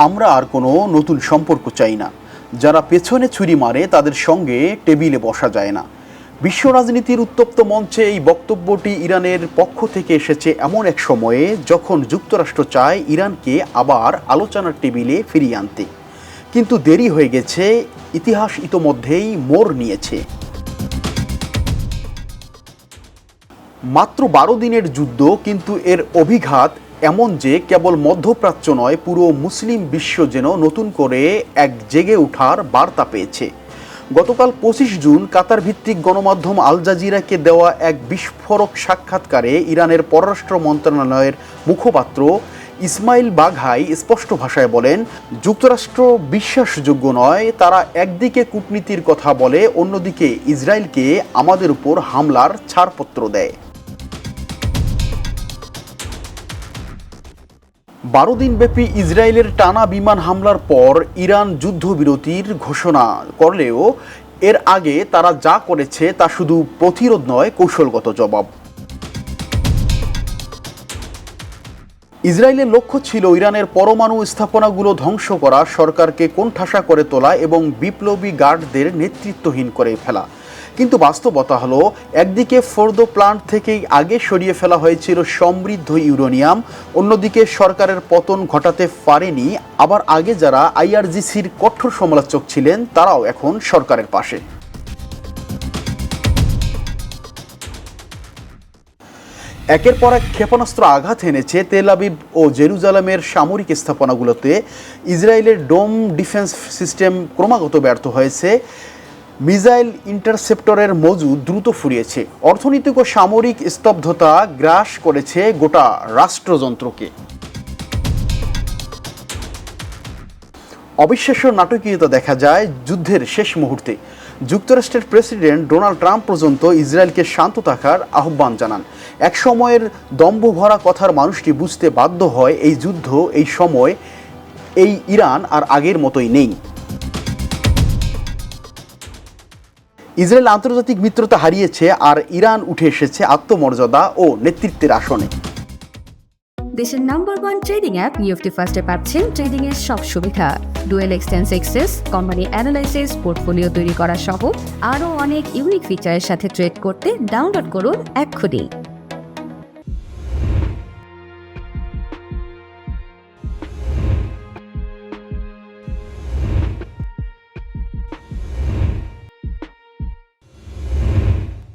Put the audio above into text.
আমরা আর কোনো নতুন সম্পর্ক চাই না। যারা পেছনে ছুরি মারে তাদের সঙ্গে টেবিলে বসা যায় না। বিশ্ব রাজনীতির উত্তপ্ত মঞ্চে এই বক্তব্যটি ইরানের পক্ষ থেকে এসেছে এমন এক সময়ে যখন যুক্তরাষ্ট্র চায় ইরানকে আবার আলোচনার টেবিলে ফিরিয়ে আনতে। কিন্তু দেরি হয়ে গেছে, ইতিহাস ইতোমধ্যেই মোড় নিয়েছে। মাত্র 12 দিনের যুদ্ধ, কিন্তু এর অভিঘাত এমন যে কেবল মধ্যপ্রাচ্য নয়, পুরো মুসলিম বিশ্ব যেন নতুন করে এক জেগে ওঠার বার্তা পেয়েছে। গতকাল 25 জুন কাতার ভিত্তিক গণমাধ্যম আল জাজিরাকে দেওয়া এক বিস্ফোরক সাক্ষাৎকারে ইরানের পররাষ্ট্র মন্ত্রণালয়ের মুখপাত্র ইসমাইল বাঘাই স্পষ্ট ভাষায় বলেন, যুক্তরাষ্ট্র বিশ্বাসযোগ্য নয়। তারা একদিকে কূটনীতির কথা বলে, অন্যদিকে ইসরায়েলকে আমাদের উপর হামলার ছাড়পত্র দেয়। 12 দিনব্যাপী ইসরায়েলের টানা বিমান হামলার পর ইরান যুদ্ধবিরতির ঘোষণা করলেও এর আগে তারা যা করেছে তা শুধু প্রতিরোধ নয়, কৌশলগত জবাব। ইসরায়েলের লক্ষ্য ছিল ইরানের পরমাণু স্থাপনাগুলো ধ্বংস করা, সরকারকে কোণঠাসা করে তোলা এবং বিপ্লবী গার্ডদের নেতৃত্বহীন করে ফেলা। কিন্তু বাস্তবতা হলো, একদিকে ফোর্দো প্লান্ট থেকেই আগে সরিয়ে ফেলা হয়েছিল সমৃদ্ধ ইউরেনিয়াম, অন্যদিকে সরকারের পতন ঘটাতে পারেনি। আবার আগে যারা আইআরজিসির কঠোর সমালোচক ছিলেন তারাও এখন সরকারের পাশে। একের পর এক ক্ষেপণাস্ত্র আঘাত এনেছে তেল আবিব ও জেরুজালেমের সামরিক স্থাপনাগুলোতে। ইসরায়েলের ডোম ডিফেন্স সিস্টেম ক্রমাগত ব্যর্থ হয়েছে। মিসাইল ইন্টারসেপ্টরের মজুদ দ্রুত ফুরিয়েছে। অর্থনৈতিক ও সামরিক স্তব্ধতা গ্রাস করেছে গোটা রাষ্ট্রযন্ত্রকে। অবিশ্বাস্য নাটকীয়তা দেখা যায় যুদ্ধের শেষ মুহূর্তে। যুক্তরাষ্ট্রের প্রেসিডেন্ট ডোনাল্ড ট্রাম্প পর্যন্ত ইসরায়েলকে শান্ত থাকার আহ্বান জানান। এক সময়ের দম্ভভরা কথার মানুষটি বুঝতে বাধ্য হয় এই যুদ্ধ, এই সময়, এই ইরান আর আগের মতোই নেই। ইসরায়েল আন্তর্জাতিক মিত্রতা হারিয়েছে আর ইরান উঠে এসেছে আত্মমর্যাদা ও নেতৃত্বের আসনে। দেশের নাম্বার 1 ট্রেডিং অ্যাপ নিফটি ফার্স্টে পাচ্ছেন ট্রেডিং এর সব সুবিধা, dual exchange access, company analysis, portfolio তৈরি করা সহ আরও অনেক ইউনিক ফিচারের সাথে ট্রেড করতে ডাউনলোড করুন এক্ষুনি।